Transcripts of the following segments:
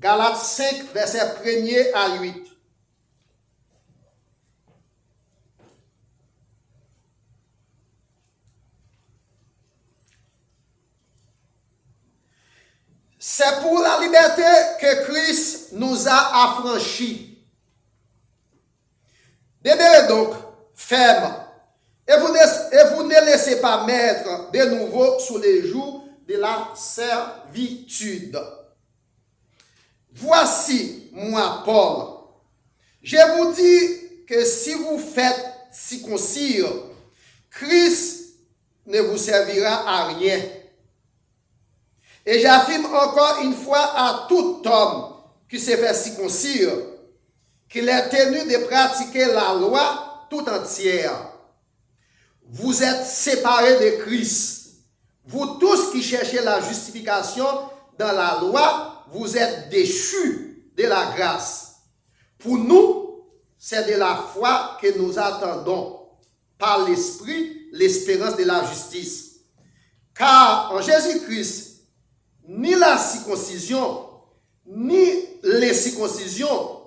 Galates 5, verset 1er à 8. C'est pour la liberté que Christ nous a affranchis. Demeurez donc fermes et vous ne laissez pas mettre de nouveau sous les jougs de la servitude. Voici, moi, Paul, je vous dis que si vous faites circoncire, Christ ne vous servira à rien. Et j'affirme encore une fois à tout homme qui se fait circoncire qu'il est tenu de pratiquer la loi tout entière. Vous êtes séparés de Christ. Vous tous qui cherchez la justification dans la loi, vous êtes déchus de la grâce. Pour nous, c'est de la foi que nous attendons par l'Esprit l'espérance de la justice. Car en Jésus-Christ, ni la circoncision, ni les circoncisions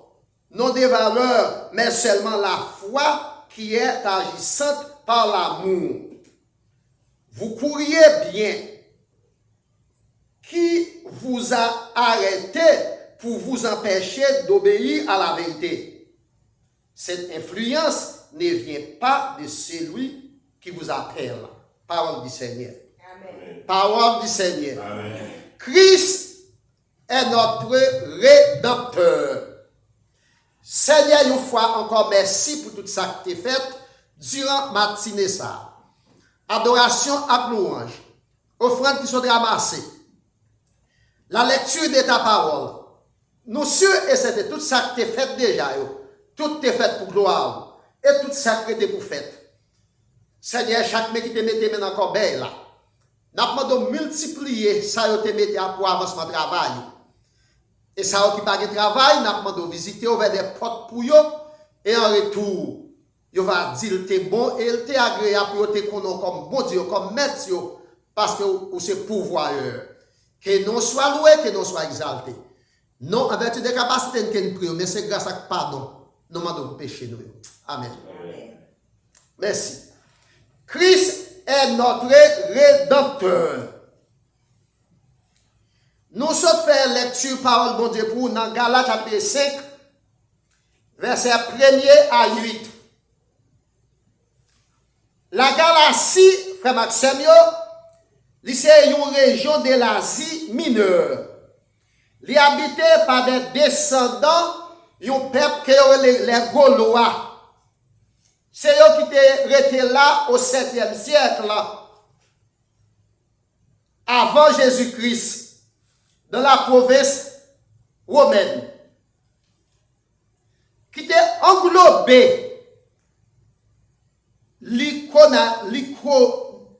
n'ont de valeur, mais seulement la foi qui est agissante par l'amour. Vous courriez bien. Qui vous a arrêté pour vous empêcher d'obéir à la vérité? Cette influence ne vient pas de celui qui vous appelle. Parole du Seigneur. Amen. Parole du Seigneur. Amen. Christ est notre rédempteur. Seigneur, une fois encore, merci pour tout ça que tu as fait durant matinée ça. Adoration à louange. Offrandes qui sont ramassées. La lecture de ta parole. Nous sûrs et c'était tout ça que tu as fait déjà. Tout est fait pour gloire. Et tout ça que tu as pour fait. Seigneur, chaque mec qui te mette maintenant encore belle là. Nous avons multiplier ça que tu mette pour avancement de travail. Et ça qui pas de travail, nous avons visiter ouvrir des portes pour eux. Et en retour, il va dire que tu bon et tu es agréable pour te connaître comme bon Dieu, comme maître, parce que c'est pourvoyeur. Que nous soit loué, que nous soit exalté. Non, en vertu des capacités que nous prions, mais c'est grâce à pardon. Nous demandons péché nous. Amen. Amen. Merci. Christ est notre rédempteur. Nous sommes fait lecture parole bon Dieu pour dans Galates chapitre 5, verset 1er à 8. La Galatie, frère Maxime, c'est une région de l'Asie mineure. Elle est habitée par des descendants d'un peuple qui est les Gaulois. C'est eux qui étaient restés là au 7e siècle, avant Jésus-Christ, dans la province romaine, qui étaient englobés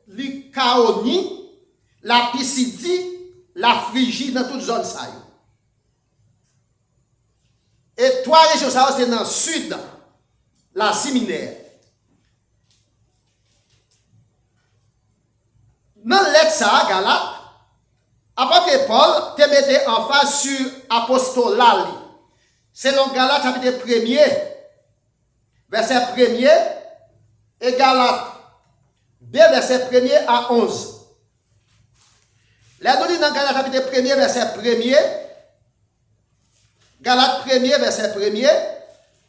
l'Icaonie, la Pisidie, la Phrygie, dans toute zone ça. Et trois régions, ça c'est dans le sud, l'Asie mineure. Dans l'être ça, Galate, après que Paul te mettait en face sur apostolat, selon Galate chapitre 1er, verset 1er, et Galate 2, verset 1er à 11. Là, nous dit dans Galate chapitre 1er, verset 1er, Galate 1er, verset 1er,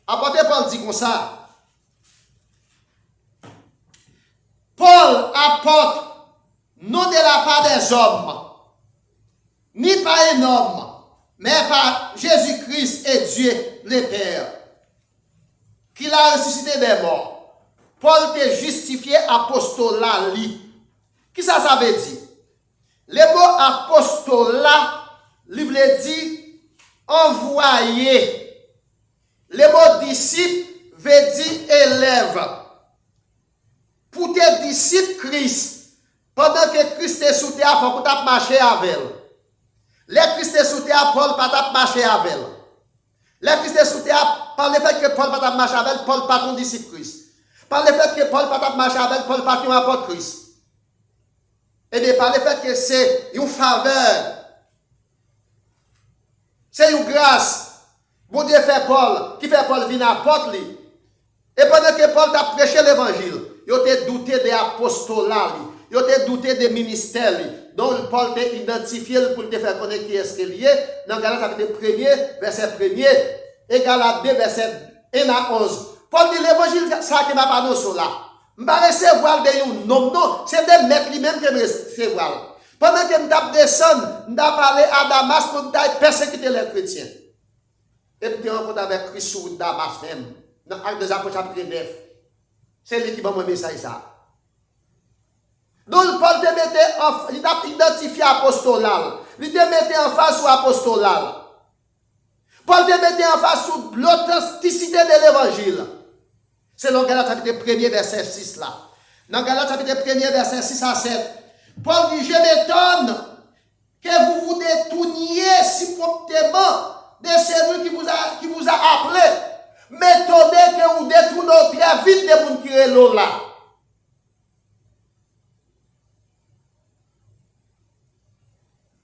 apôtre Paul dit comme ça. Paul apporte non de la part des hommes, ni par un homme, mais par Jésus-Christ et Dieu le Père, qui l'a ressuscité des morts. Paul te justifié apostolat li. Qui ça veut dire? Le mot apostolat, il veut dire envoyé. Le mot disciple veut dire élève. Pour tes disciples Christ, pendant que Christ est sous terre, il faut que tu marches avec elle. Les Christ est sous terre, Paul pas marcher avec elle. Les Christ est sous terre, par le fait que Paul pas marcher avec elle, Paul pas ton disciple Christ. Par le fait que Paul pas marcher avec elle, Paul pas ton apôtre Christ. Et bien par le fait que c'est une faveur, c'est une grâce, bon Dieu fait Paul, qui fait Paul venir apôtre lui. Et pendant que Paul t'a prêché l'évangile, il a douté de l'apostolat, il a douté des ministères. Donc Paul t'a identifié pour te faire connaître qui est-ce qu'il est. Dans Galates chapitre 1er, verset 1er, et Galates 2, verset 1 à 11. Paul dit l'évangile, ça qui m'a pas annoncé là. Je ne vais pas recevoir de nom, non, c'est des mecs lui-même qui me recevoir. Pendant que je descends, je parlé à Damas pour persécuter les chrétiens. Et puis, je rencontre avec Christ sur Damas même, dans Actes des Apôtres chapitre 9. C'est lui qui va me message ça. Donc, Paul te mettait il t'a identifié apostolat. Il te mettait en face sur apostolat. Paul te mettait en face sur l'authenticité de l'évangile. C'est dans Galates chapitre 1er, verset 6 là. Dans Galates chapitre 1er, verset 6 à 7. Paul dit, je m'étonne que vous vous détourniez si promptement de celui qui vous a appelé. M'étonner que vous détournez très vite de vous qui est là.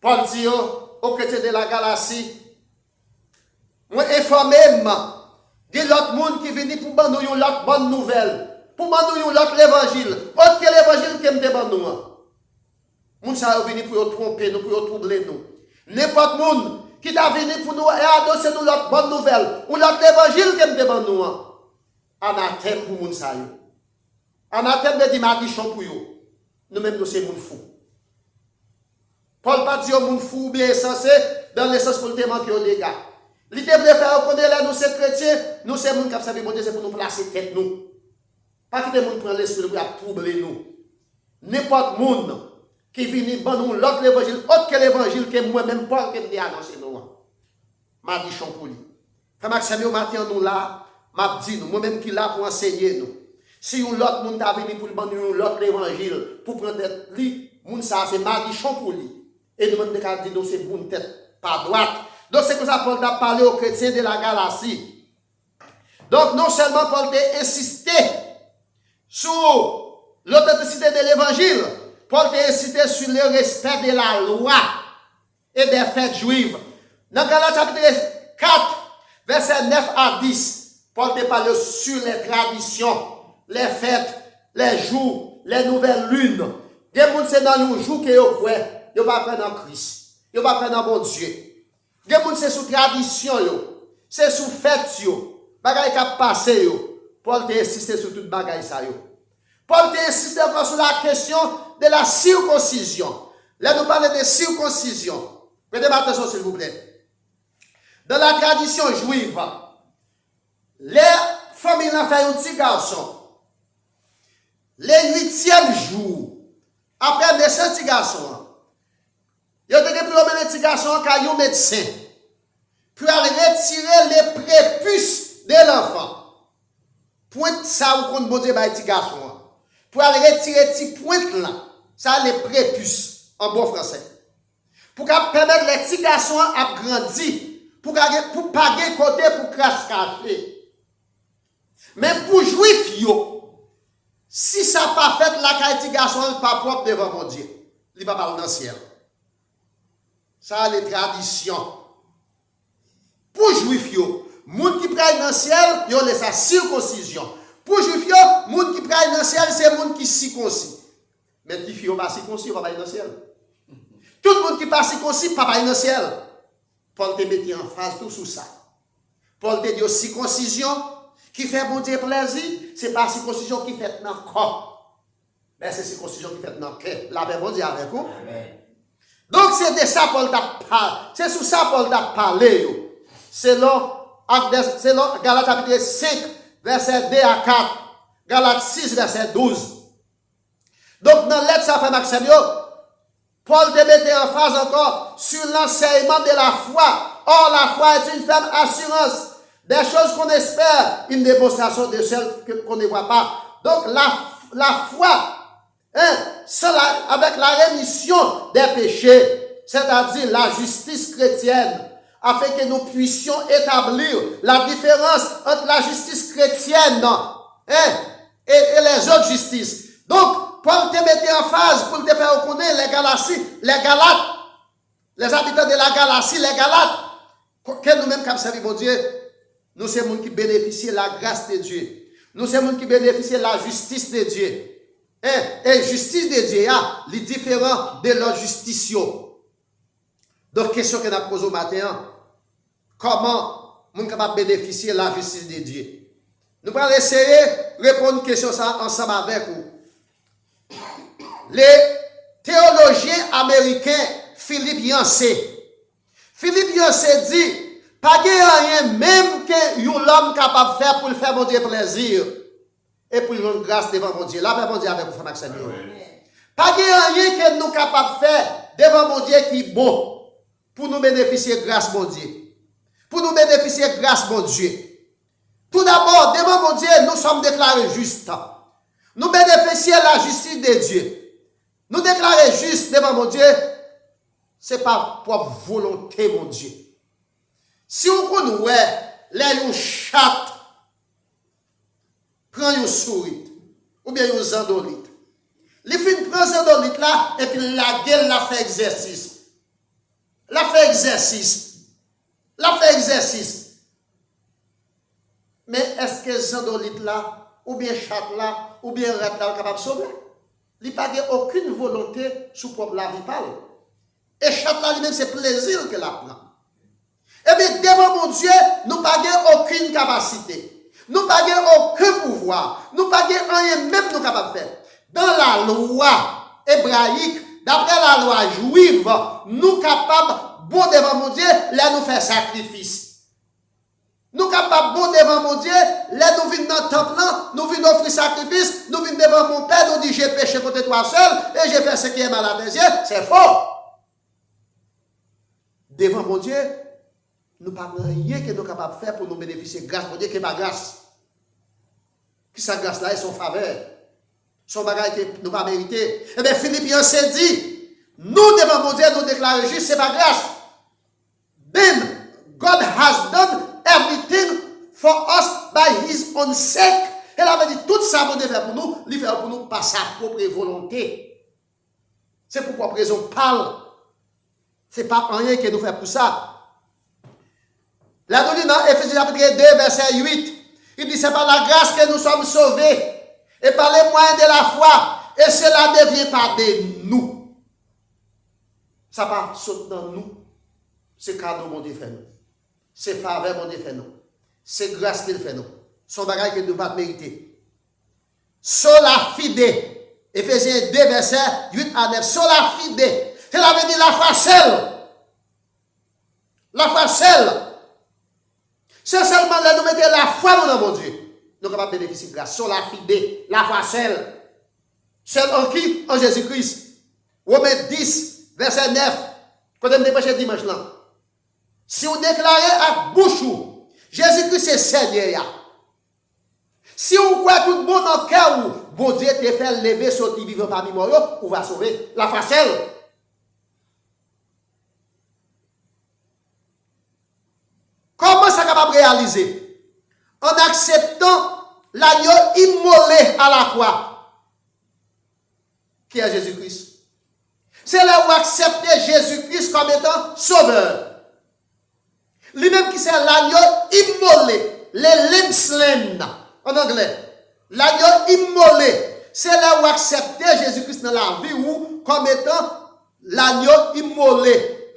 Paul dit aux chrétiens de la Galatie, moi informé de l'autre monde qui vient pour nous l'autre bonne nouvelle, pour nous l'autre l'évangile, autre que l'évangile qui me demande nous. Moun sa venu pour tromper nous, pour troubler nous. N'importe monde qui t'a venu pour nous et annoncer nous l'autre bonne nouvelle, ou l'autre l'évangile qui me demande nous. Anathème pour moun sa yo. Anathème de dire maldiction pour yo. Nous-mêmes nous c'est moun fou. Paul pas dit moun fou bien insensé dans le sens pour le manquer aux dégâts. L'idée de faire reconnaître là nous c'est chrétiens, nous c'est moun qui savent bon Dieu c'est pour nous placer tête nous. Pas que des moun prend l'esprit pour troubler nous. N'importe monde qui vient ban nous l'autre l'évangile, autre que l'évangile que moi-même Paul qui me annoncé nous. M'a dit pour lui. Quand Maxime matin nous là, m'a dit nous moi-même qui là pour enseigner nous. Si un l'autre monde t'a venu pour ban nous l'autre l'évangile pour prendre tête lui, moun ça c'est maldiction pour lui. Et nous demandons de dire c'est bonne tête pas droite. Donc c'est comme ça Paul a parlé aux chrétiens de la Galatie. Donc non seulement Paul a insisté sur l'authenticité de l'évangile, Paul a insisté sur le respect de la loi et des fêtes juives. Dans Galates chapitre 4, verset 9 à 10, Paul a parlé sur les traditions, les fêtes, les jours, les nouvelles lunes. Des gens c'est dans les jours que vous voyez, vous ne pas prendre en Christ, vous ne pas prendre en bon Dieu. Des gens c'est sous tradition, c'est sous fête, bagay qui a passé. Paul a insisté sur toute bagay ça. Paul a insisté encore sur la question de la circoncision. Là, nous parlons de circoncision. Prêtez attention, s'il vous plaît. Dans la tradition juive, les familles ont fait un petit garçon. Le 8e jour, après naissance de petit garçon, il y a des petits garçons qui ont un médecin pour aller retirer les prépuces de l'enfant. Pointe ça ou qu'on bode ba petit garçon. Pour aller retirer petit pointe là, ça les prépuces en bon français. Pour permettre les petits garçons à grandir, pour pas gagner côté pour crasse cacher. Mais pour juif yo, si ça pas fait la petit garçon pas propre devant mon Dieu, il va pas dans le ciel. Ça les traditions. Pour juif yo, moun qui prenne dans le ciel, yo laisse sa circoncision. Pour juif yo, moun qui prenne dans le ciel, c'est moun qui circoncis. Mais qui fi yo pas circoncis, va pas dans le ciel. Tout le monde qui pas circoncis, pas dans le ciel. Paul te mettait en face tout sous ça. Paul te dit circoncision qui fait bon Dieu plaisir, c'est pas circoncision qui fait dans le corps. Mais c'est circoncision qui fait dans le cœur. La paix bon Dieu avec vous. Amen. Donc c'est de ça Paul t'a parlé. C'est sur ça Paul t'a parlé. Selon Galates chapitre 5, verset 2 à 4. Galates 6, verset 12. Donc dans l'être ça fait Maxime, Paul te mettait en phase encore sur l'enseignement de la foi. Or la foi est une ferme assurance des choses qu'on espère, une démonstration de celles qu'on ne voit pas. Donc la foi, avec la rémission des péchés, c'est-à-dire la justice chrétienne, afin que nous puissions établir la différence entre la justice chrétienne et les autres justices. Donc, Paul te mettait en phase pour te faire reconnaître les Galates, les habitants de la Galatie, les Galates, Que nous-mêmes, comme ça, mon Dieu, nous sommes les gens qui bénéficient de la grâce de Dieu. Nous sommes les gens qui bénéficient de la justice de Dieu. Et justice de Dieu, est différent de la justice. Donc, question que nous avons posée au matin, comment nous sommes capables de bénéficier de la justice de Dieu? Nous allons essayer de répondre à une question ensemble avec vous. Les théologiens américains, Philippe Yancey dit, pas de rien même que l'homme capable de faire pour le faire mon Dieu plaisir et pour lui rendre grâce devant mon Dieu. Là, mon Dieu avec vous, frère Maxime. Pas de rien que nous capables de faire devant mon Dieu qui est bon pour nous bénéficier de grâce, mon Dieu. Pour nous bénéficier de grâce, mon Dieu. Tout d'abord, devant mon Dieu, nous sommes déclarés justes. Nous bénéficions de la justice de Dieu. Nous déclarer juste devant mon Dieu, ce n'est pas pour volonté, mon Dieu. Si on connaît, les chat, prend une souris, ou bien une zandolite. Les filles prennent zandolite là, et puis la gueule la fait exercice. La fait exercice. Mais est-ce que zandolite là, ou bien chat là, ou bien rat là, capable de sauver? Il n'y a pas aucune volonté sous propre la vie parle. Et chat là lui-même, c'est plaisir que la prend. Et bien, devant mon Dieu, nous n'avons aucune capacité. Nous n'avons aucun pouvoir. Nous n'avons rien même nous capables de faire. Dans la loi hébraïque, d'après la loi juive, nous capables, bon devant mon Dieu, là nous faire sacrifice. Nous capables, bon devant mon Dieu, là nous venons dans le temple, nous venons offrir sacrifice, nous venons devant mon Père, nous disons j'ai péché contre toi seul, et j'ai fait ce qui est mal à tes yeux. C'est faux. Devant mon Dieu, nous n'avons rien que nous sommes capables de faire pour nous bénéficier de grâce. Mon Dieu, qui est ma grâce. Qui sa grâce là est son faveur. Son bagage que nous pas mérité. Eh bien, Philippe Yancey dit, nous devant mon Dieu, nous déclarons juste, c'est ma grâce. Then, God has done everything for us by his own sake. Elle avait dit, tout ça, mon Dieu fait pour nous, il fait pour nous par sa propre volonté. C'est pourquoi raison parle. Ce n'est pas rien que nous fait pour ça. La nous dit dans Éphésiens chapitre 2, verset 8, il dit, c'est par la grâce que nous sommes sauvés, et par les moyens de la foi, et cela ne vient pas de nous. Ça va sauter dans nous. C'est cadeau, mon Dieu, fait nous. C'est faveur, mon Dieu, fait nous. C'est grâce qu'il fait nous. Son bagage que nous ne pas mériter. Sola fide, Éphésiens 2, verset 8 à 9. Sola fide, cela veut dire la foi seule. La foi seule. C'est seulement là nous mettons la foi dans mon Dieu. Nous sommes capables de bénéficier de grâce. Sola fide, la foi seule. Seule en qui? En Jésus-Christ. Romains 10, verset 9. Quand on me dépêche dimanche là. Si vous déclarez à bouche, Jésus-Christ est Seigneur. Si vous croyez tout bon dans le cœur, bon Dieu te fait lever, sortir vivant parmi moi, vous va sauver. La foi seule. Comment ça capable de réaliser? En acceptant l'agneau immolé à la croix, qui est Jésus-Christ. C'est là où accepter Jésus-Christ comme étant sauveur. Lui-même qui c'est l'agneau immolé, le lamb slain en anglais. L'agneau immolé, c'est là où accepter Jésus-Christ dans la vie ou comme étant l'agneau immolé.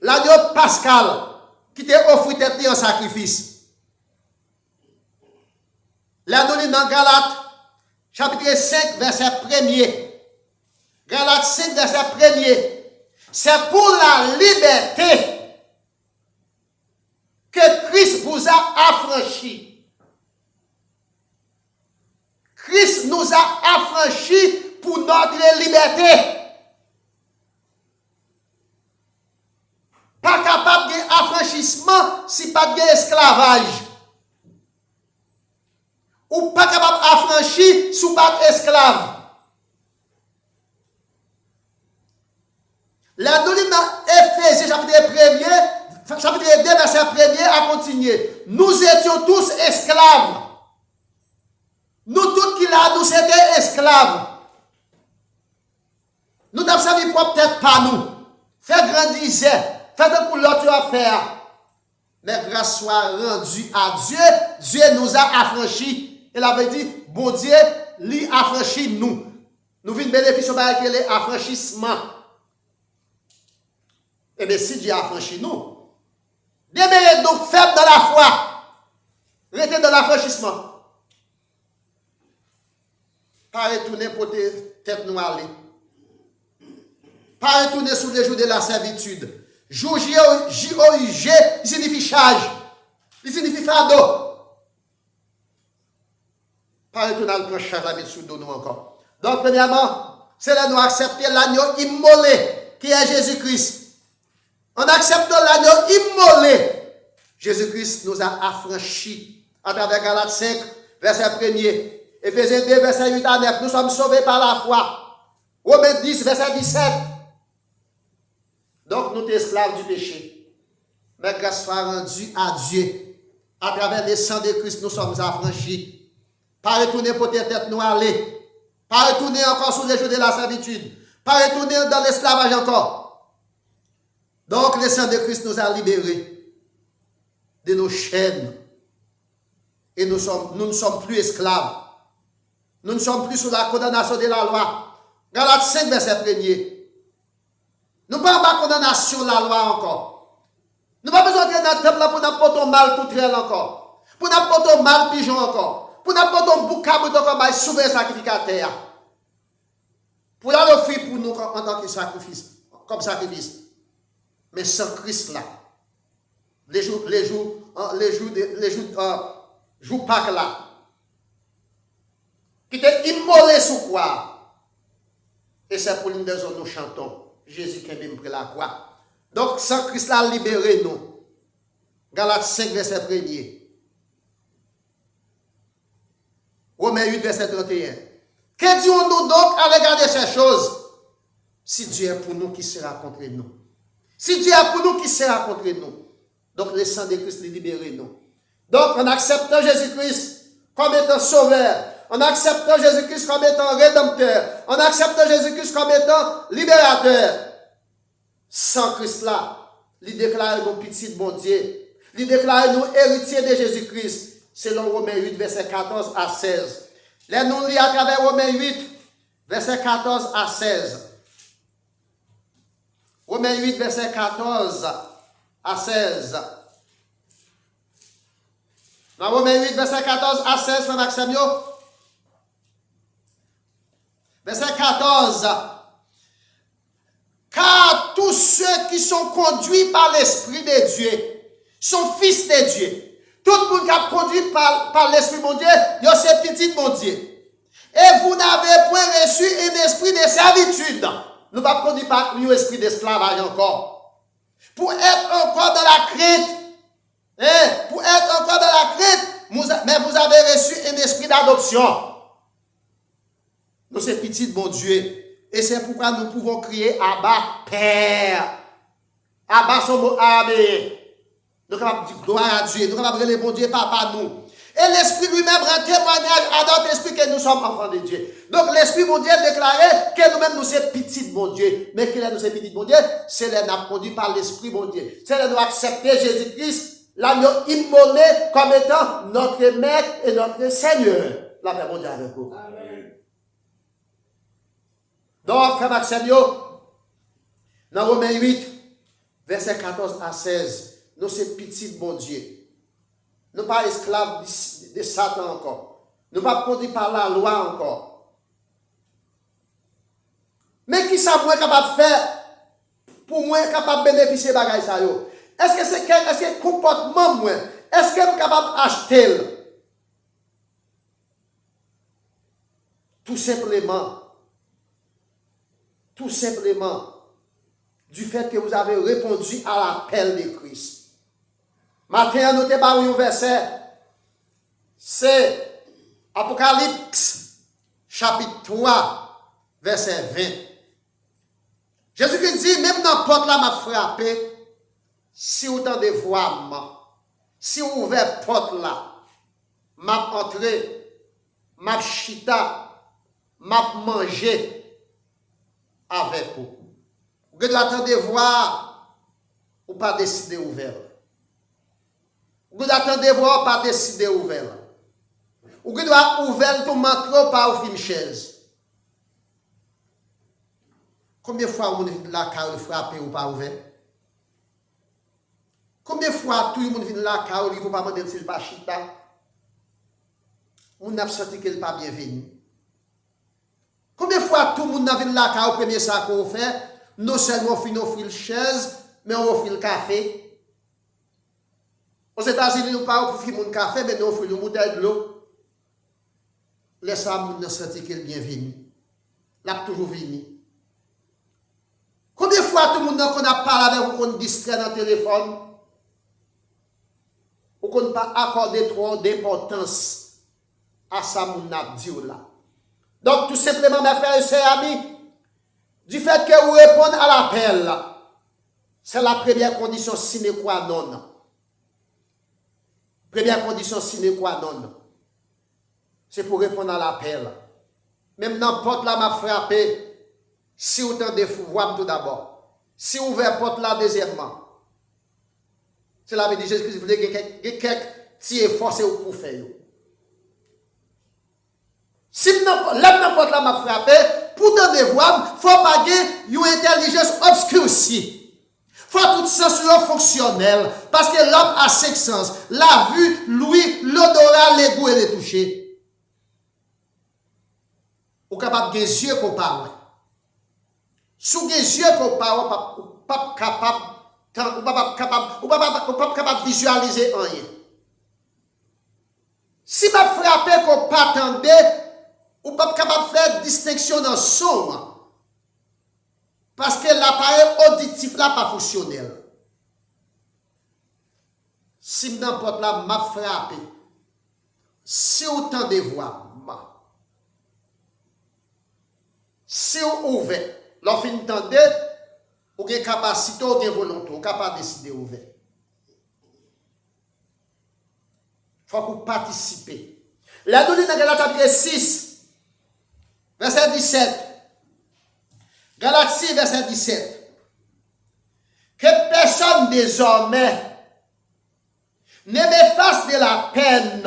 L'agneau pascal qui t'a offert tête en sacrifice. L'agneau dans Galates, chapitre 5, verset 1er. Galates 5, verset 1er. C'est pour la liberté que Christ vous a affranchis. Christ nous a affranchis pour notre liberté. Pas capable d'affranchissement si pas d'esclavage. Ou pas capable d'affranchir si pas d'esclave. La nous dit dans Éphésiens chapitre 2, verset 1er à continuer. Nous étions tous esclaves. Nous tous qui là, nous étions esclaves. Nous n'avons servi peut-être pas nous. Fais grandir, fais de l'autre à faire. Mais grâce soit rendue à Dieu, Dieu nous a affranchis. Il avait dit, bon Dieu, lui affranchit nous. Nous venons bénéficier de l'affranchissement. Eh bien, si Dieu affranchit nous, demeurez donc faible dans la foi. Restez dans l'affranchissement. Pas retourner pour tête nous aller. Pas retourner sous les jours de la servitude. Jour J-O-I-G, il signifie charge. Il signifie fardeau. Pas retourner à prendre charge avec sous nous encore. Donc, premièrement, c'est là nous accepter l'agneau immolé qui est Jésus-Christ. On accepte l'agneau immolé. Jésus-Christ nous a affranchis à travers Galates 5, verset 1er. Éphésiens 2, verset 8 à 9. Nous sommes sauvés par la foi. Romains 10, verset 17. Donc, nous sommes esclaves du péché. Mais grâce soit rendue à Dieu. À travers le sang de Christ, nous sommes affranchis. Pas retourner pour tête nous aller. Pas retourner encore sous les jours de la servitude. Pas retourner dans l'esclavage encore. Donc, le sang de Christ nous a libérés de nos chaînes. Et nous ne sommes plus esclaves. Nous ne sommes plus sous la condamnation de la loi. Galates 5, verset 1er. Nous ne parlons pas de condamnation de la loi encore. Nous n'avons pas besoin d'entrer dans le temple pour nous porter mal tout trail encore. Pour nous porter mal pigeon encore. Pour nous porter boucabou comme souverain sacrificateur. Pour l'offrir pour nous en tant que sacrifice. Comme sacrifice. Mais sans Christ là. Les jours Pâques là. Qui était immolé sous croix. Et c'est pour l'une des zones nous chantons. Jésus qui est même pris la croix. Donc, sans Christ là, libéré nous. Galates 5, verset 1er. Romains 8, verset 31. Que disons-nous donc à regarder ces choses? Si Dieu est pour nous, qui sera contre nous? Si Dieu est pour nous, qui sera contre nous? Donc, le sang de Christ libéré nous. Donc, en acceptant Jésus-Christ comme étant sauveur, en acceptant Jésus-Christ comme étant rédempteur, en acceptant Jésus-Christ comme étant libérateur, sans Christ là, il déclare nos petits bon Dieu, il déclare nous héritiers de Jésus-Christ, selon Romains 8, verset 14 à 16. Là, nous lisons à travers Romains 8, verset 14 à 16. Romains 8, verset 14 à 16. Dans Romains 8, verset 14 à 16, frère Maxime, verset 14. Car tous ceux qui sont conduits par l'Esprit de Dieu sont fils de Dieu. Tout le monde qui est conduit par l'Esprit de Dieu, c'est petit mon Dieu. Et vous n'avez point reçu un esprit de servitude. Nous ne pas conduit par un esprit d'esclavage encore. Pour être encore dans la crainte. Pour être encore dans la crainte, mais vous avez reçu un esprit d'adoption. Nous sommes petits bon Dieu. Et c'est pourquoi nous pouvons crier Abba, Père. Abba, son mot Amen. Nous sommes capables de dire gloire à Dieu. Nous sommes capables de dire bon Dieu, Papa, nous. Et l'Esprit lui-même rend témoignage à notre esprit que nous sommes enfants de Dieu. Donc l'Esprit bon Dieu déclarait que nous-mêmes nous sommes petits bon Dieu. Mais que nous sommes petits bon Dieu, c'est là nous conduit par l'Esprit bon Dieu. C'est là nous accepter Jésus-Christ, l'agneau immolé comme étant notre Maître et notre Seigneur. La paix bon Dieu avec vous. Amen. Donc, frère Maxime, dans Romains 8, verset 14 à 16, nous sommes petits bon Dieu. Nous ne sommes pas esclaves de Satan encore. Nous ne sommes pas conduits par la loi encore. Mais qui ça moi capable de faire pour moi capable de bénéficier de bagaille ça yo? Est-ce que c'est comportement moi? Est-ce que je suis capable d'acheter? Tout simplement, du fait que vous avez répondu à l'appel de Christ. Maintenant, notez pas un verset, c'est Apocalypse, chapitre 3, verset 20. Jésus-Christ dit, même dans la porte là, m'a frappé, si vous entendez voix, si vous ouvrez la porte là, m'a entré, m'a chita, m'a mangé avec vous. Vous devez attendre voir ou pas décider ouvert. Vous devez attendre voir ou pas décider ouvert. Vous devez ouvert pour manquer ou pas ouvrir une chaise. Combien de fois vous venez la car frapper ou pas ouvert? Combien de fois tout le monde vient la car ou pas demander s'il pas chita? On a senti qu'elle pas bienvenue. Combien de fois tout le monde vient la car au premier sac qu'on fait, non seulement on offre une chaise, mais on offre le café. Aux États-Unis, nous ne pas offrir mon café, mais nous offrons une bouteille de l'eau. Laissez nous sentir qu'elle est bienvenue. L'a toujours venu. Combien de fois tout le monde qu'on a parlé avec vous, qu'on distrait dans le téléphone, ou qu'on n'a pas accordé trop d'importance à ça, mon a dit là. Donc, tout simplement, mes frères et sœurs amis, du fait que vous répondez à l'appel, c'est la première condition sine qua non. Première condition sine qua non. C'est pour répondre à l'appel. Même n'importe là m'a frappé, si vous tentez de voir tout d'abord. Si vous ouvrez la porte là, deuxièmement. Cela veut dire que Jésus-Christ voulait que quelqu'un tire forcé pour faire. Si n'importe là m'a frappé, pour tenter de voir, il faut pas qu'il y ait une intelligence obscurcie. Il faut tout sens fonctionnel. Parce que l'homme a 5 sens. La vue, l'ouïe, l'odorat, les goûts et les toucher. Ou capable de yeux qu'on parle. Sous des yeux qu'on parle, pas capable de visualiser rien. Si vous frappez qu'on pas attendez, ou pas capable de faire distinction dans le son. Parce que l'appareil auditif là pas fonctionnel. Si n'importe là m'a frappé, si autant de voix, si vous ouvrez, l'offre entendez, vous avez capacité, vous avez volonté, vous capable de décider ouvert. Il faut que vous participez. La nous dit dans Galates 6, verset 17. Galates 6, verset 17. Que personne désormais ne me fasse de la peine,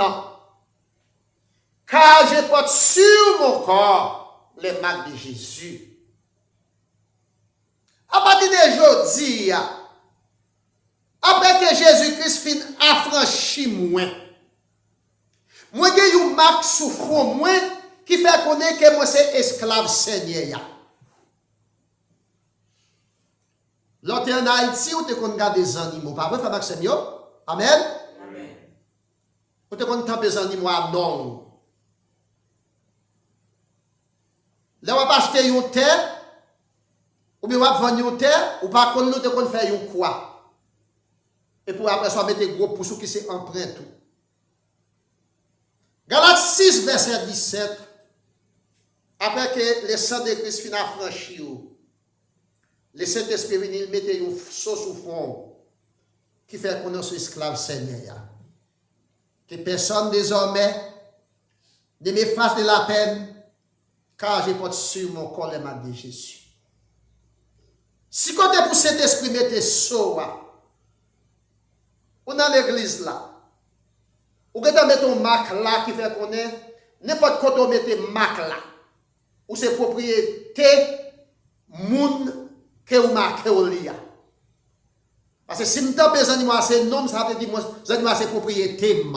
car je porte sur mon corps les marques de Jésus. À partir d'aujourd'hui, après que Jésus-Christ fin affranchi moi j'ai une marque sous front moi qui fait connaître que moi c'est esclave seigneur. L'autre en Haïti, ou te qu'on garde des animaux, pas vrai, frère Maxime? Amen? Amen. Ou te qu'on tape des animaux à non. Là, on va acheter une terre, ou bien on va vendre une terre, ou pas qu'on nous te qu'on faire une quoi. Et pour après, ça mettre gros pour ceux qui c'est emprunt tout. Galates 6, verset 17. Après que le sang de Christ finit affranchi, le Saint-Esprit venu mettre une sauce au fond qui fait qu'on est esclave Seigneur. Que personne désormais ne me fasse de la peine, car je porte sur mon corps les marques de Jésus. Si quand pour Saint-Esprit mette soa, ou dans l'église là, ou que tu mets ton marque là qui fait qu'on est, n'importe quand on mette marque là, ou c'est propriété, moun, que vous marquez au lia. Parce que si nous avons des animaux assez nom, ça veut dire que les animaux assez propriété. Donc,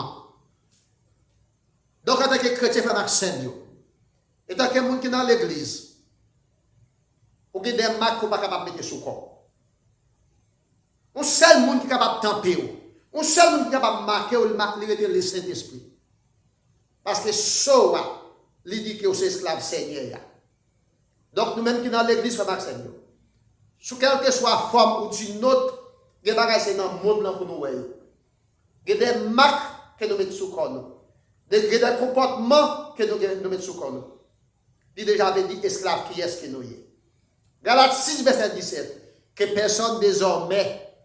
en tant que chrétien, il faut Maxime. Et tant que monde qui est dans l'église, vous avez des marques qu'on ne peut pas mettre sous corps. Un seul monde qui est capable de tamper. Un seul monde qui est capable de marquer ou marquer le Saint-Esprit. Parce que ça, il dit que c'est esclave Seigneur. Donc, nous-mêmes qui sont dans l'église, il faut Maxime. Sous quelque soit forme ou d'une autre, il y a des bagages dans le monde pour nous voir. Il y a des marques que nous mettons sous corps. Il y a des comportements que nous mettons sous corps. Il déjà avait dit esclave qui est-ce que nous y. Galates 6, verset 17. Que personne désormais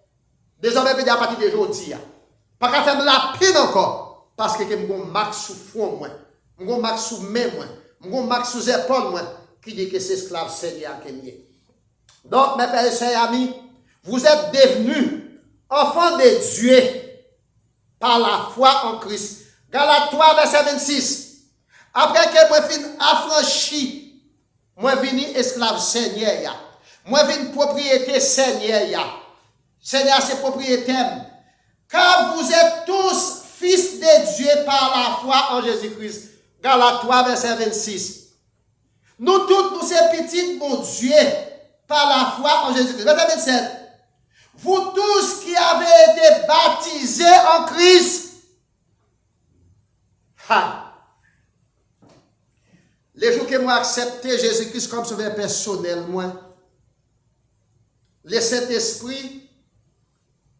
veut dire à partir d'aujourd'hui, pas qu'à faire la peine encore, parce que j'ai une marque sous front, moi, une marque sous main, moi, une marque sous épaule, moi, qui dit que c'est esclave Seigneur qui est. Donc, mes frères et sœurs amis, vous êtes devenus enfants de Dieu par la foi en Christ. Galates 3, verset 26. Après que moi fin affranchi, moi vini esclave Seigneur. Moi vini propriété Seigneur. Seigneur, c'est propriétaire. Car vous êtes tous fils de Dieu par la foi en Jésus-Christ. Galates 3, verset 26. Nous tous, nous sommes petits, mon Dieu, par la foi en Jésus-Christ. Verset 27. Vous tous qui avez été baptisés en Christ. Les jours que moi accepté Jésus-Christ comme sauveur personnel, moi, le Saint-Esprit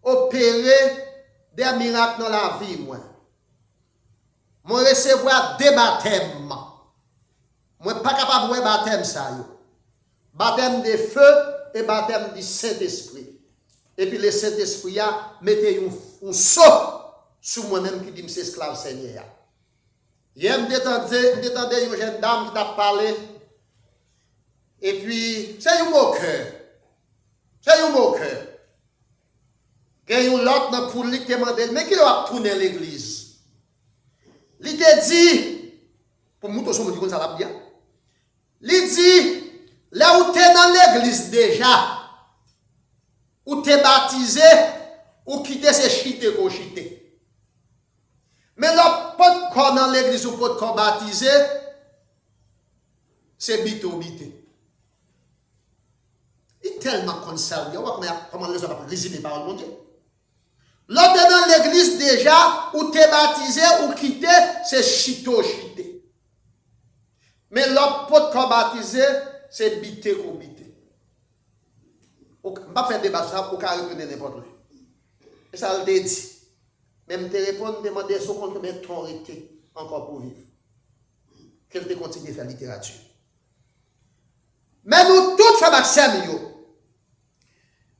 opérer des miracles dans la vie, moi. Moi recevoir des baptêmes. Moi pas capable de baptême ça. Baptême de feu et baptême du Saint-Esprit. Et puis le Saint-Esprit a mettez un saut sur moi-même qui dit que c'est esclave Seigneur. Hier, je m'étendais une jeune dame qui t'a parlé. Et puis, c'est un moqueur. C'est un moqueur. Il y a un autre pour lui qui demandé, mais qui a tourné l'église? Il te dit, pour moi, je me dis ça l'a bien. Il dit, là où tu es dans l'église déjà, où tu es baptisé, ou quitter ces chité qu'on chité. Mais là, pas de corps dans l'église ou pas de corps baptisé, c'est bito-bité. Il est tellement concerné. Comment les hommes résumer les paroles de Dieu? Là, tu es dans l'église déjà, où tu es baptisé ou quitté, c'est chito-chité. Mais là, pas de corps baptisé, c'est bité-bité. On ne va pas faire débat sur ça, on ne peut pas répondre n'importe où. Et ça, le dit. Même te répondre, demander son compte combien de temps été encore pour vivre. Qu'elle te continue à faire littérature. Mais nous, toutes femmes acceptons.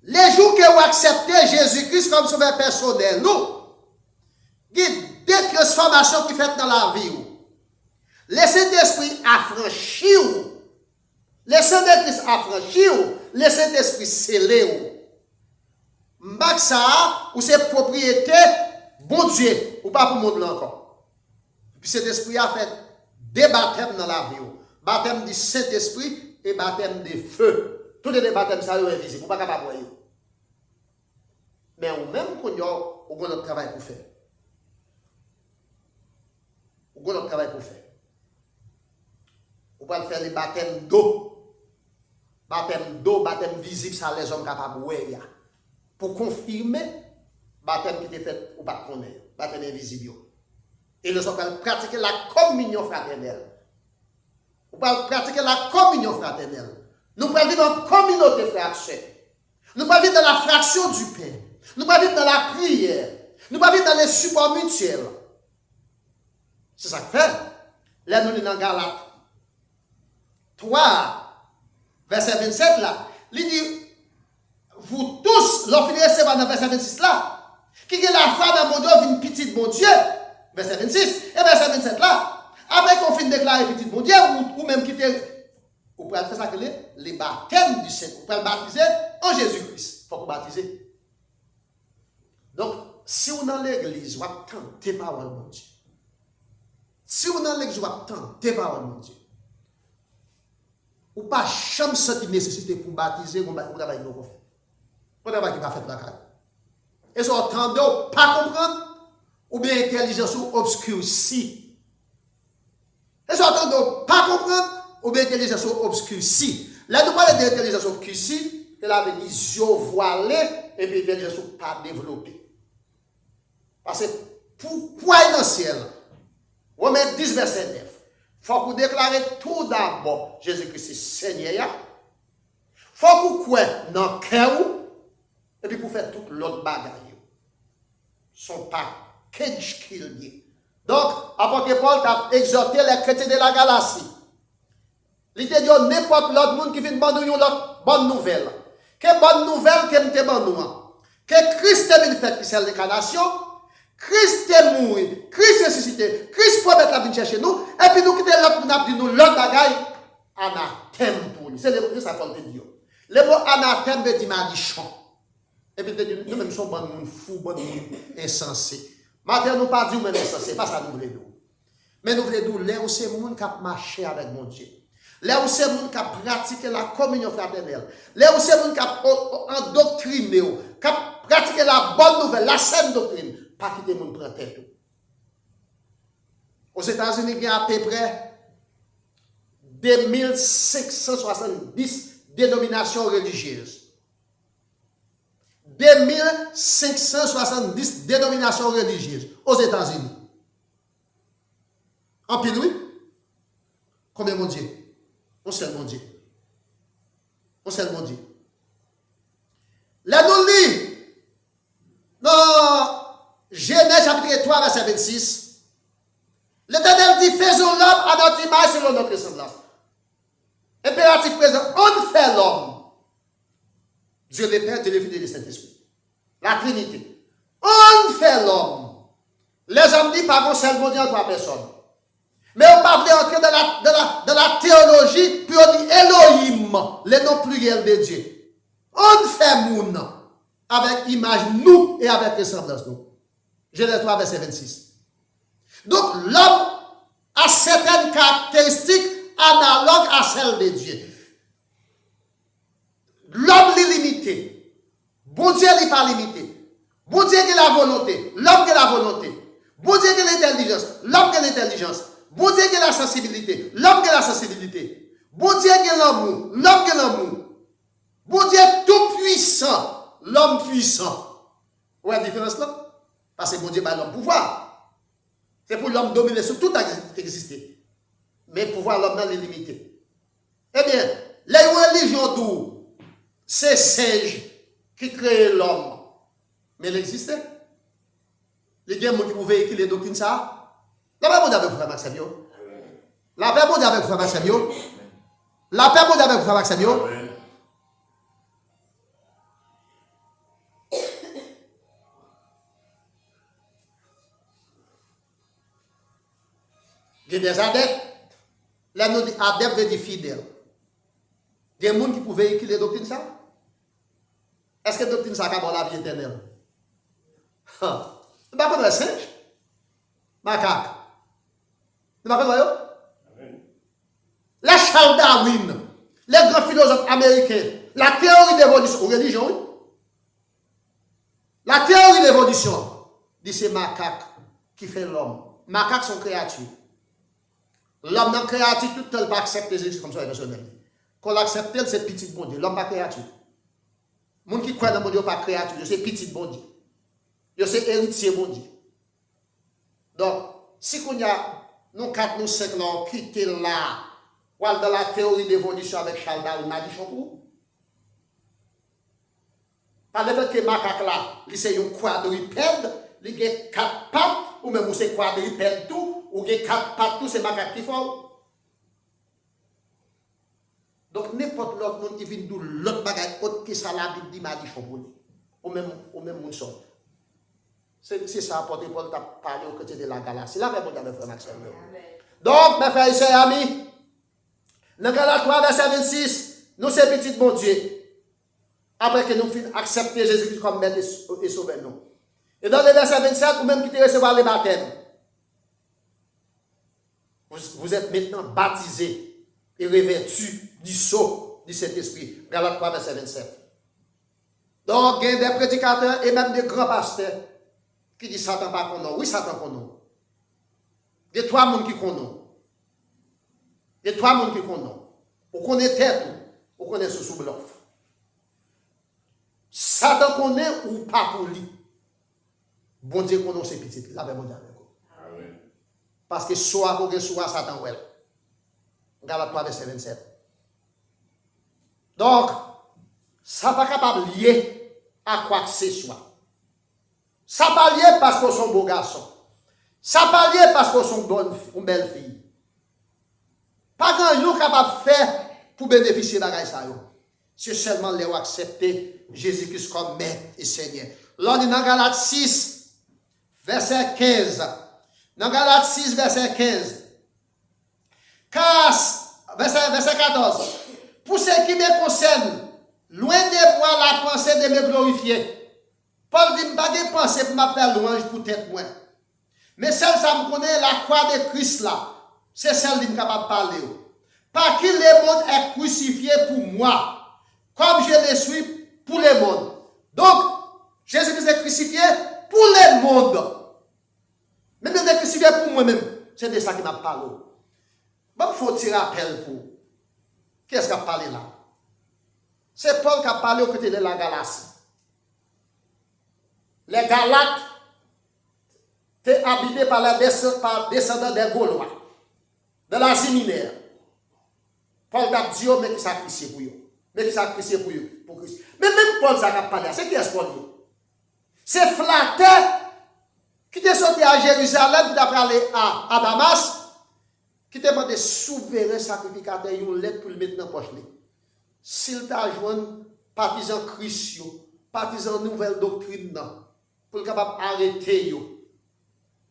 Les jours que vous acceptez Jésus-Christ comme sauveur personnel, nous, il y a des transformations qui faites dans la vie. Le Saint-Esprit affranchi. Le Saint-Esprit affranchi. Le Saint-Esprit scellé. Mbak ça, ou c'est propriété. Bon Dieu, ou pas pour le monde là encore. Puis cet esprit a fait des baptêmes dans la vie. Baptême du Saint-Esprit et baptême de feu. Tous les baptêmes, ça est invisible. Vous ne pouvez pas voir. Mais ou même quand vous avez notre travail pour faire. Vous avez notre travail pour faire. Vous pouvez faire les baptêmes d'eau. Baptême d'eau, baptême visible, ça les hommes capables de voir. Pour confirmer. Baptême qui était fait ou pas connaître, baptême invisible. Et nous allons pratiquer la communion fraternelle. Nous allons pratiquer la communion fraternelle. Nous allons vivre en communauté fractionnelle. Nous allons vivre dans la fraction du pain. Nous allons vivre dans la prière. Nous allons vivre dans les supports mutuels. C'est ça que fait. Là, nous sommes dans Galates 3, verset 27 là. Il dit, vous tous, l'offre de dans verset 26 là. Qui est la femme à mon Dieu, une petite bon Dieu, verset 26, et verset 27 là, après qu'on finit de déclarer petite bon Dieu, ou même quitter, vous pouvez faire ça que les baptêmes du Saint, vous pouvez baptiser en Jésus-Christ, il faut que vous baptisez. Donc, si on est dans l'église, vous attendez tes paroles, mon Dieu. Si on est dans l'église, vous attendez tes paroles, mon Dieu. Ou pas jamais sentir nécessité pour baptiser, vous travaillez nos confrères. Vous travaillez qui va faire la carte. Et ça, attendez, pas comprendre, ou bien intelligence obscurcie. Et ça, attendez, pas comprendre, ou bien intelligence obscurcie. Là, nous parlons d'intelligence obscurcie, elle avait des yeux voilés, et puis intelligence pas développée. Parce que, pourquoi dans le ciel, Romains 10, verset 9, il faut que vous déclarez tout d'abord Jésus-Christ Seigneur. Il faut que vous croyez dans le cœur. Et puis pour faire toute l'autre bagaille. Son pas qu'est-ce qu'il dit. Donc, apôtre Paul a exhorté les chrétiens de la Galatie. Il a dit n'importe l'autre monde qui vient de nous l'autre bonne nouvelle. Quelle bonne nouvelle que nous avons. Que Christ est venu faire c'est l'incarnation. Christ est mort. Christ est ressuscité. Christ promet la venir chercher nous. Et puis nous quittons l'autre, nous avons dit nous l'autre bagaille. Anathème pour nous. C'est ça qu'on te dit. Le mot anathème veut dire malichon. Et puis, nous même sommes bon fou, bon insensé. Maintenant, nous pas dire même insensé, pas ça nous voulons dire. Mais nous voulons dire, là où c'est monde qui a marché avec mon Dieu. Là où c'est monde qui a pratiqué la communion fraternelle. Là où c'est monde qui a endoctriné, qui a pratiqué la bonne nouvelle, la saine doctrine. Pas quitter monde prendre tête. Aux États-Unis, il y a à peu près 2570 dénominations religieuses. 2570 dénominations religieuses aux États-Unis. En pile, oui. Combien mon Dieu? On sait mon Dieu. On sait mon Dieu. Là, nous lisons dans Genèse chapitre 3, verset 26. L'Éternel dit, faisons l'homme à notre image selon notre ressemblance. Impératif présent, on fait l'homme. Dieu le Père, Dieu le Fils et le Saint-Esprit. La Trinité. On fait l'homme. Les hommes disent pas bon seul bon Dieu en trois personnes. Mais on ne peut pas entrer dans la théologie, puis on dit Elohim, le nom pluriel de Dieu. On fait moun avec image nous et avec ressemblance nous. Genèse 3, verset 26. Donc l'homme a certaines caractéristiques analogues à celles de Dieu. L'homme est limité. Bon Dieu n'est pas limité. Bon Dieu a la volonté. L'homme a la volonté. Bon Dieu a l'intelligence. L'homme a l'intelligence. Bon Dieu a la sensibilité. L'homme a la sensibilité. Bon Dieu a l'amour. L'homme a l'amour. Bon Dieu est tout puissant. L'homme puissant. Vous voyez la différence là? Parce que bon Dieu a l'homme pouvoir. C'est pour l'homme dominer sur tout exister. Mais pouvoir l'homme est limité. Eh bien, les religions d'où c'est Sage qui crée l'homme. Mais il existait. Les gens qui pouvaient véhiculer les doctrines ça. La paix mondiale avec vous, Maxime. La paix mondiale avec vous, Maxime. La paix mondiale avec vous, Maxime. Il y a des adeptes. Là, nous disons adeptes veut dire fidèles. Il y a des gens qui pouvaient véhiculer les doctrines ça. Est-ce que la doctrine ça a la vie éternelle? Vous ne connaissez pas singe? Macaque. Vous ne connaissez pas? Les Charles Darwin, les grands philosophes américains, la théorie d'évolution, religion, oui. La théorie d'évolution, dit c'est macaque qui fait l'homme. Macaques sont créatures. L'homme dans la créature, tout le monde va accepter Jésus comme ça, émotionnel. Quand l'accepte, c'est petit bon Dieu. L'homme pas créature. Les gens qui croient dans mon Dieu, pas créature, c'est petit bon Dieu. C'est héritier bon Dieu. Donc, si on y a, nous 4, nous 5 ans, quitter là, ou dans la théorie d'évolution avec Charles Darwin, on a dit pour. Par le fait que macaque là, c'est un quadrupède, il a 4 pattes, ou même c'est quadrupède tout, ou il a 4 pattes tout, c'est macaque qui font. Donc, n'importe l'autre monde qui vient d'où l'autre bagaille, autre que ça, la Bible dit, m'a dit pour ou même mon sort. C'est ça, apporter Paul t'a parlé au côté de la galaxie. Là, mais bon, frère Maxime. Donc, mes frères et sœurs amis, dans Galates 3, verset 26, nous sommes petits bon Dieu. Après que nous finissons accepter Jésus-Christ comme maître et sauveur nous. Et dans le verset 27, ou même qui te recevoir les baptêmes. Vous êtes maintenant baptisés et revêtus du sceau du Saint-Esprit. Galates 3, verset 27. Donc, il y a des prédicateurs et même des grands pasteurs qui disent Satan pas qu'on nous. Oui, Satan qu'on nous. Il y a 3 personnes qui connaissent. Il y a 3 personnes qui connaissent. Vous connaissez tête, vous connaissez sous bluff. Satan connaît ou pas pour lui. Bon Dieu connaît ses petites. La paix mondiale avec vous. Parce que soit Satan ou elle. Galates 3, verset 27. Donc, ça n'est pas capable de lier à quoi que ce soit. Ça n'est pas lié parce qu'on sont beaux garçons. Ça n'est pas lié parce qu'on sont une belle fille. Pas grand-chose capable de faire pour bénéficier de la ça. C'est seulement les accepter Jésus-Christ comme Maître et Seigneur. Là, on est dans Galates 6, verset 15. Dans Galates 6, verset 15. Car, verset 14. Pour ce qui me concerne, Loin de moi la pensée de me glorifier. Paul dit, pas de pensée pour me faire louange pour tête moi. Mais celle ça me connaît, la croix de Christ là, c'est celle qui est capable de parler. Par qui le monde est crucifié pour moi, comme je le suis pour le monde. Donc, Jésus-Christ est crucifié pour le monde. Mais il est crucifié pour moi-même. C'est de ça qu'il m'a parlé. Bon, il faut tirer appel pour. Qu'est-ce qu'il a parlé là? C'est Paul qui a parlé aux côtés de la Galatie. Les Galates étaient habités par les descendants des Gaulois, de l'Asie mineure. Paul a dit, mais qui sacrifie pour eux. Mais qui sacrifie pour eux, pour Christ. Mais même Paul ça a parlé, c'est qui est-ce qu'on dit? C'est Flatteur qui est sorti à Jérusalem, qui est allé à Damas, qui t'a demandé souverain sacrificateur une lettre pour le mettre dans la poche. S'il t'a joint partisan Christ, partisan nouvelle doctrine, pour le capable arrêter,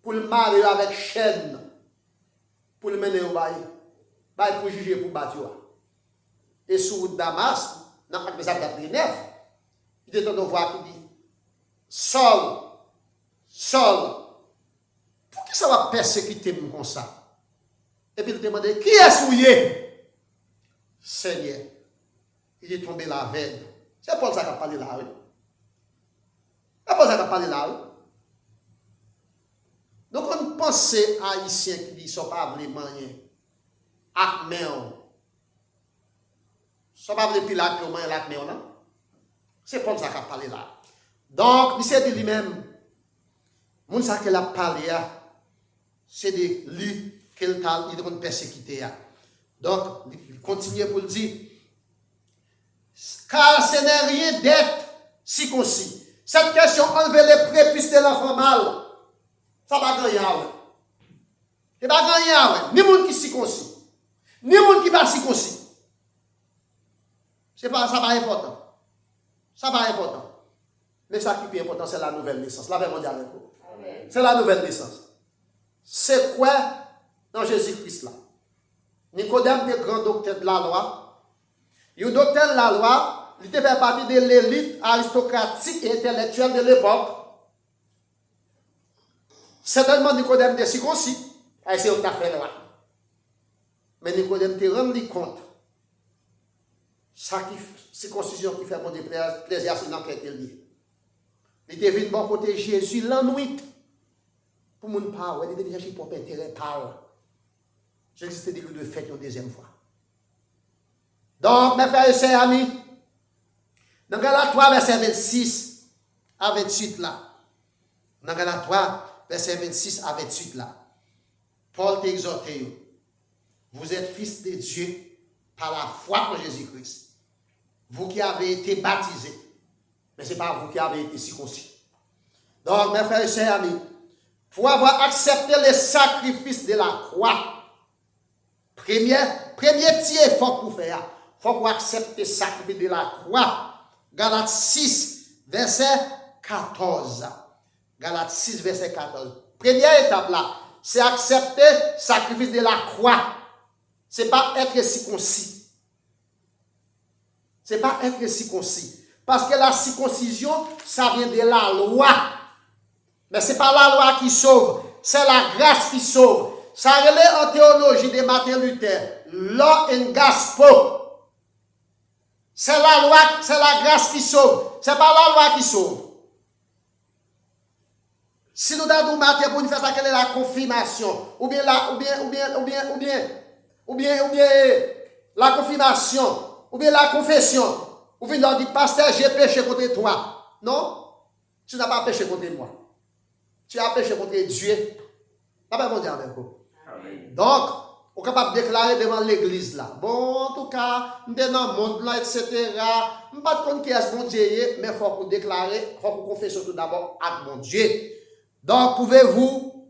pour le marier avec chaîne, pour le mener au bail, pour juger pour battre. Et sur Damas, dans l'acte des actes de 9, il était en voix qui dit Saul, Saul, pour qui ça va persécuter comme ça? Et puis il demandait, qui est souillé? Seigneur, il est tombé la veille. C'est Paul ça qui a parlé là, oui. C'est Paul ça qui a parlé là, oui. Donc on pense à haïtiens qui disent, ne sont pas vraiment rien. Acméon. Ne sont pas vraiment Pilate qui a l'acméon, non? C'est Paul ça qui a parlé là. Donc, il s'est dit lui-même, mon ça qu'il a parlé, c'est de lui qu'il a persécuté. Donc, il continue pour le dire, car ce n'est rien d'être circoncis. Cette question, enlever les prépuces de l'enfant mâle, ça va gagner. Ça va gagner, ni monde qui circoncis, ni monde qui va circoncis. C'est pas ça va important. Ça va important. Mais ça qui est important, c'est la nouvelle naissance. La verbe avec vous. C'est la nouvelle naissance. C'est quoi dans Jésus-Christ là? Nicodème était grand docteur de la loi. Le docteur de la loi, il était fait partie de l'élite aristocratique et intellectuelle de l'époque. Certainement, Nicodème était circoncis. Et c'est au fait là. Mais Nicodème était rendu compte. Ça qui circoncision qui fait mon plaisir, c'est dans quel lieu. Il était venu bon côté Jésus l'ennui. Pour mon parole, il était déjà chez propre intérêt parole. J'existais des lieux de fête une deuxième fois. Donc, mes frères et sœurs amis, dans Galates 3, verset 26 à 28 là. Dans Galates 3, verset 26 à 28 là. Paul t'exhorte, vous êtes fils de Dieu par la foi en Jésus-Christ. Vous qui avez été baptisés. Mais ce n'est pas vous qui avez été circoncis. Donc, mes frères et sœurs amis, pour avoir accepté le sacrifice de la croix, premier petit effort pour faire, il faut accepter le sacrifice de la croix. Galates 6, verset 14. Galates 6, verset 14. Première étape là, c'est accepter le sacrifice de la croix. Ce n'est pas être circoncis. Ce n'est pas être circoncis. Parce que la circoncision, ça vient de la loi. Mais ce n'est pas la loi qui sauve, c'est la grâce qui sauve. Ça relève en théologie de Martin Luther, law and gospel. C'est la loi, c'est la grâce qui sauve. Ce n'est pas la loi qui sauve. Si nous donnons Martin pour nous faire ça, quelle est la confirmation? Ou bien la confirmation, ou bien la confession. Ou bien leur dire, pasteur, j'ai péché contre toi. Non, tu n'as pas péché contre moi. Tu as péché contre Dieu. La Bible dit avec vous. Donc, on est capable de déclarer devant l'église là. Bon, en tout cas, nous sommes dans le monde là, etc. Je ne sais pas qui est mon Dieu, mais il faut qu'on déclare, il faut qu'on confesse tout d'abord à mon Dieu. Donc, pouvez-vous,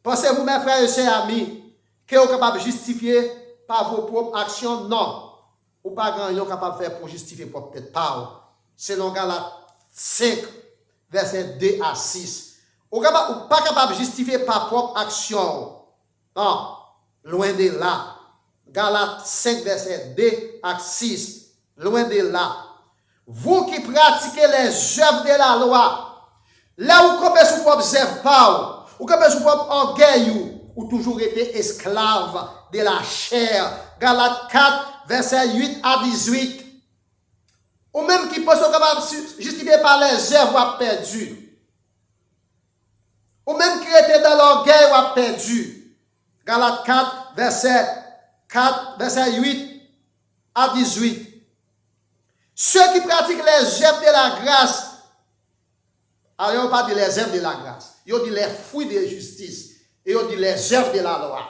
pensez-vous, mes frères et sœurs amis, que vous êtes capable de justifier par vos propres actions? Non. Ou pas grand yon capable de faire pour justifier pour peut-être pas. Selon Galates 5, verset 2 à 6. Ou pas capable de justifier par propre action. Non, loin de là. Galates 5, verset 2 à 6. Loin de là. vous qui pratiquez les œuvres de la loi, là où vous ne observez pas, ou que vous orgueil, ou toujours été esclave de la chair. Galates 4, verset 8 à 18. Ou même qui pense que justifié par les œuvres, ou perdu. Ou même qui était dans l'orgueil, ou perdu. Galates 4, verset 8 à 18. Ceux qui pratiquent les œuvres de la grâce, alors on parle de les œuvres de la grâce, ils dit les fruits de justice, et on dit les œuvres de la loi.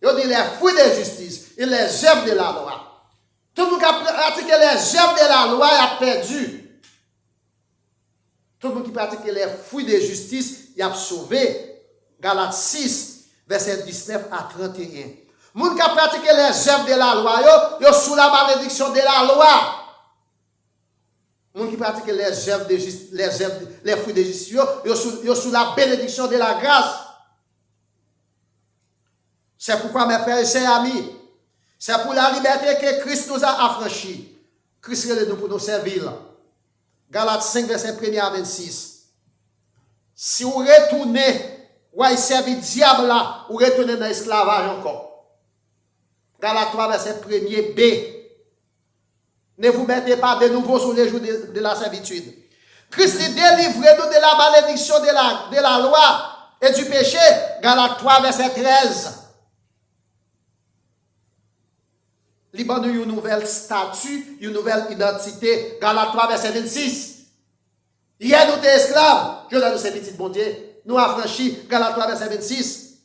Ils dit les fruits de justice et les œuvres de la loi. Tout le monde qui a pratiqué les œuvres de la loi a perdu. Tout le monde qui pratique les fruits de justice, il a sauvé. Galates 6, verset 19 à 31. Les gens qui a pratiqué les œuvres de la loi, ils sont sous la malédiction de la loi. Les gens qui pratiquent les œuvres de justice, les fruits de justice, ils sont sous la bénédiction de la grâce. C'est pourquoi, mes frères et sœurs amis, c'est pour la liberté que Christ nous a affranchis. Christ est nous pour nous servir. Galates 5, verset 1 à 26. Si vous retournez, ou servir diable là, vous retournez dans l'esclavage encore. Galates 3, verset 1 B. Ne vous mettez pas de nouveau sur les jours de la servitude. Christ est délivré nous de la malédiction de la loi et du péché. Galates 3, verset 13. Il y a une nouvelle statut, une nouvelle identité. Galates 3, verset 26. Hier, nous étions esclaves. Je nous sommes petits bon Dieu. Nous affranchis. Galates 3, verset 26.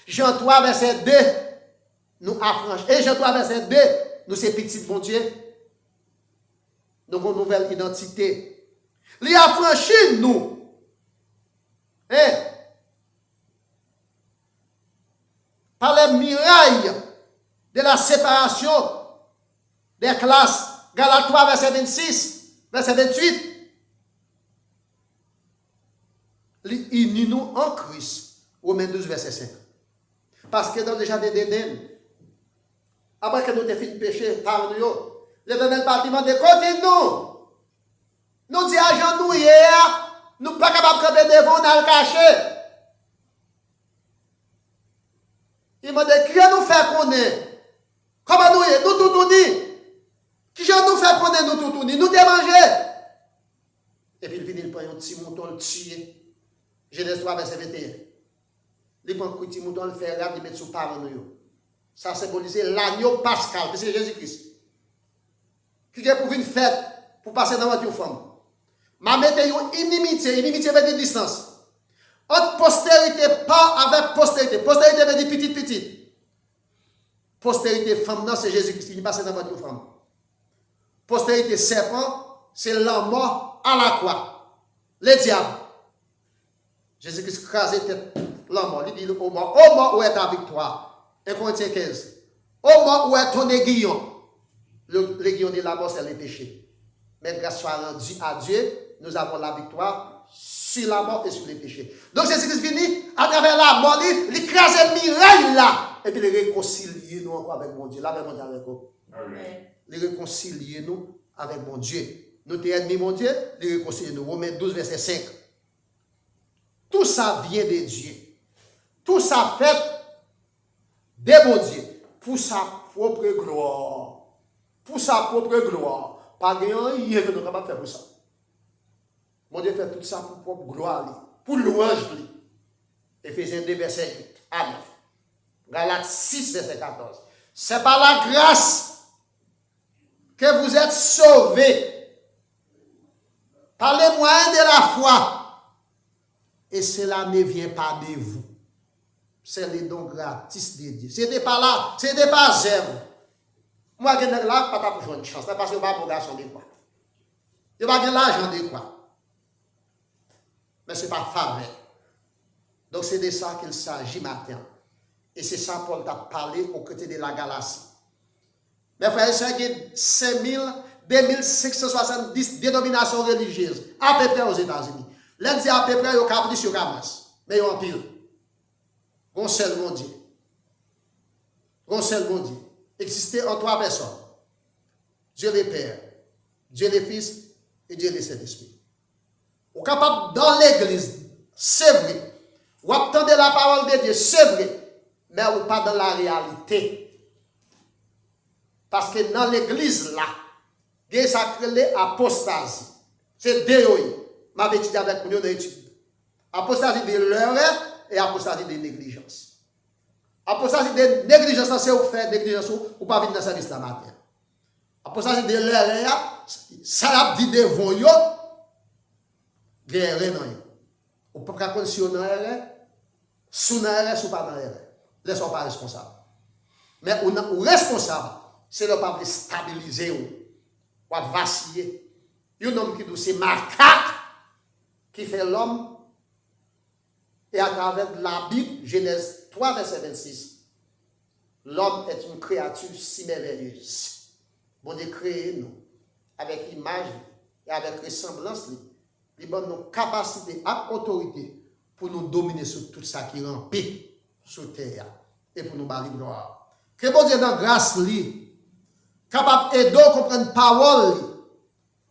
Jean 3, verset 2. Nous affranchis. Et Jean 3, verset 2. Nous sommes petits bon Dieu. Nous avons une nouvelle identité. Il a affranchi nous. Par les mirailles de la séparation des classes. Galates 3, verset 26, verset 28. Il unit nous en Christ. Romains 12, verset 5. Parce que dans le jardin d'Éden, après que nous avons fait le péché par nous, l'Éternel va demander, continue. Nous disons à Jean, nous hier, nous ne sommes pas capables de camper devant, on a le caché. Il m'a dit, qui nous fait connaître? Comment nous tout tourner? Qui nous fait connaître nous tout tourner? Nous démanger. Et puis il vient, il prend un petit mouton, le tuer. Genèse 3, verset 21. Il prend un petit mouton, le fait là, il met sous parole nous. Ça symbolise l'agneau pascal, c'est Jésus-Christ. Qui est pour une fête, pour passer dans votre femme. Ma mettez une inimitié veut dire distance. Entre postérité, pas avec postérité. Postérité veut dire petite. Postérité femme, non, c'est Jésus-Christ qui passe dans votre femme. Postérité serpent, c'est l'homme mort à la croix. Le diable. Jésus-Christ crasé tête l'homme mort. Il dit au mort où est ta victoire. 1 Corinthiens 15. Au mort où est ton aiguillon. L'aiguillon de la mort, c'est le péché. Mais grâce soit rendue à Dieu, nous avons la victoire sur la mort et sur les péchés. Donc Jésus-Christ vient à travers la mort, il écrase le miracle là. Et puis il réconcilie nous encore avec mon Dieu. Là, avec mon Dieu, avec vous. Il réconcilie nous avec mon Dieu. Nous sommes ennemis, mon Dieu, il réconcilie nous. Romains 12, verset 5. Tout ça vient de Dieu. Tout ça fait de mon Dieu. Pour sa propre gloire. Pour sa propre gloire. Pas de rien que nous sommes capables de faire pour ça. Mon Dieu fait tout ça pour propre gloire, pour louange. Éphésiens 2, verset 8 à 9. Galates 6, verset 14. C'est par la grâce que vous êtes sauvés. Par les moyens de la foi. Et cela ne vient pas de vous. C'est les dons gratis de Dieu. Ce n'est pas là, ce n'est pas zèbre. Moi, je n'ai là, pas pour jouer une chance. Parce que je ne vais pas garçon de quoi. Je ne vais pas l'argent de quoi. Mais ce n'est pas faveur. Donc c'est de ça qu'il s'agit maintenant. Et c'est ça Paul t'a parlé aux côtés de la Galatie. Mes frères et sœurs, il y a 5000, 2570 dénominations religieuses, à peu près aux États-Unis. L'un dit à peu près, il y a caprice, il y a camas. Mais il y a un pile. Un seul bon Dieu. Un seul bon Dieu. Existait en 3 personnes. Dieu le Père, Dieu le Fils et Dieu le Saint-Esprit. Ou capable dans l'église, c'est vrai. Ou attendez la parole de Dieu, c'est vrai. Mais ou pas dans la réalité. Parce que dans l'église là, il y a sacré apostasie. C'est deux. Je vais étudier avec nous dans l'étude. Apostasie de l'erreur et apostasie de négligence. Apostasie de négligence, c'est vous faire négligence ou pas venir dans le service de la matin. Apostasie de l'erreur, ça a dit devant vous, il y a rien dans vous. Vous ne pouvez pas conditionner l'erreur, sous l'erreur, sous pas dans l'erreur. Ils ne sont pas responsables. Mais ou responsable, c'est le pas stabiliser ou vaciller. Il y a un homme qui dit c'est macaque qui fait l'homme. Et à travers la Bible, Genèse 3, verset 26, l'homme est une créature si merveilleuse. Bon Dieu créé nous avec image et avec ressemblance. Il donne nos capacités et autorité pour nous dominer sur tout ça qui rampe sur terre et pour nous barrer gloire. Que bon Dieu dans grâce lui, capable d'aider à comprendre parole,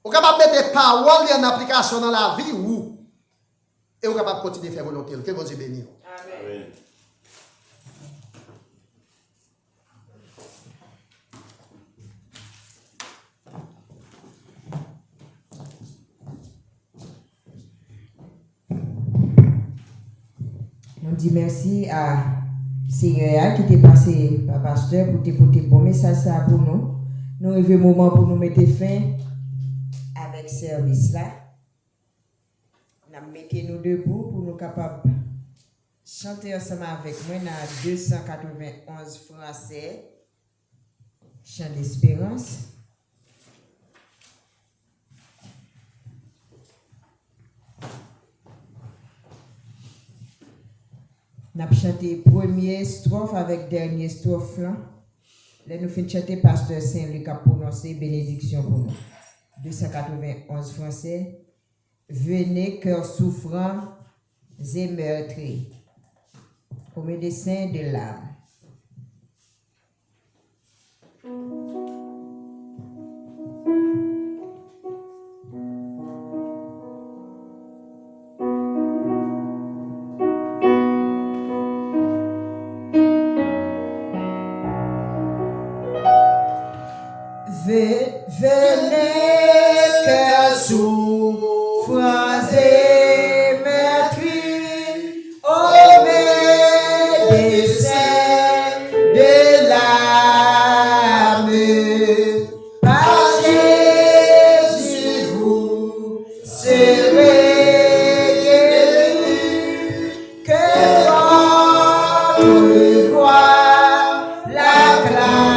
ou capable de mettre parole en application dans la vie ou et vous êtes capable de continuer à faire volonté. Que vous Dieu bénisse. Amen. On dit merci à Seigneur qui t'est passé par pasteur pour te porter bon message ça pour nous. Nous arrivons le moment pour nous mettre fin avec ce service là. Mettez-nous debout pour nous capables de chanter ensemble avec moi dans 291 français, chant d'espérance. Nous avons chanté première strophe avec dernière strophe. Là, nous faisons chanter Pasteur Saint-Luc a prononcé bénédiction pour nous. 291 français. Venez, cœur souffrant et meurtri, au médecin de l'âme. Venez, cœur souffrant et meurtri, au médecin de l'âme. Par Jésus, vous serez guéris, que votre voix l'acclame.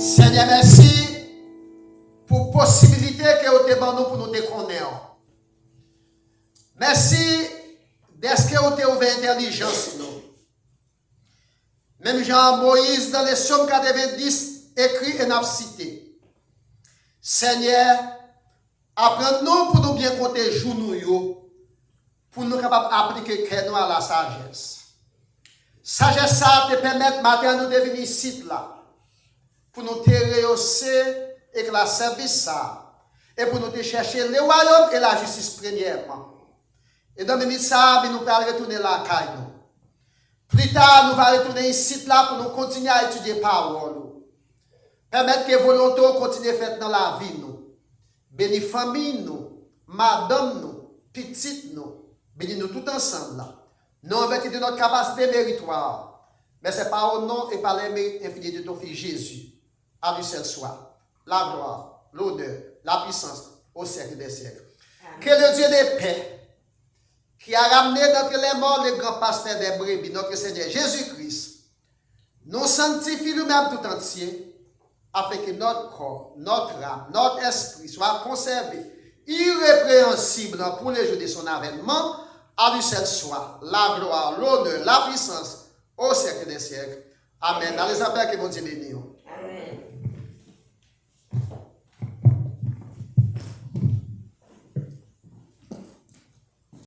Seigneur, merci pour la possibilité que vous avez nous pour nous te connaître. Merci d'être que vous avez ouvert l'intelligence. Même Jean Moïse dans les Psaumes 90 écrit et n'a cité. Seigneur, apprends-nous pour nous bien compter jour nous pour nous capables d'appliquer nous à la sagesse. Sagesse ça te permet matin nous devenir ici là pour nous te rehausser et que la service ça et pour nous te chercher le royaume et la justice premièrement. Et dans minute ça, nous allons retourner la caille. Plus tard, nous allons retourner ici là pour nous continuer à étudier parole. Permettre que volonté continue à faire dans la vie nous. Bénis famille nous, madame nous, petite nous, bénis nous tout ensemble là. Non avec de notre capacité méritoire, mais c'est par au nom et par les mérites infinis de ton Fils Jésus. À lui seul soit la gloire, l'honneur, la puissance au siècle des siècles. Amen. Que le Dieu de paix, qui a ramené d'entre les morts le grand pasteur des brebis, notre Seigneur Jésus-Christ, nous sanctifie nous-mêmes tout entier, afin que notre corps, notre âme, notre esprit soient conservés irrépréhensibles pour les jours de son avènement. À lui seul soit la gloire, l'honneur, la puissance au siècle des siècles. Amen. Dans les appels que mon Dieu bénit.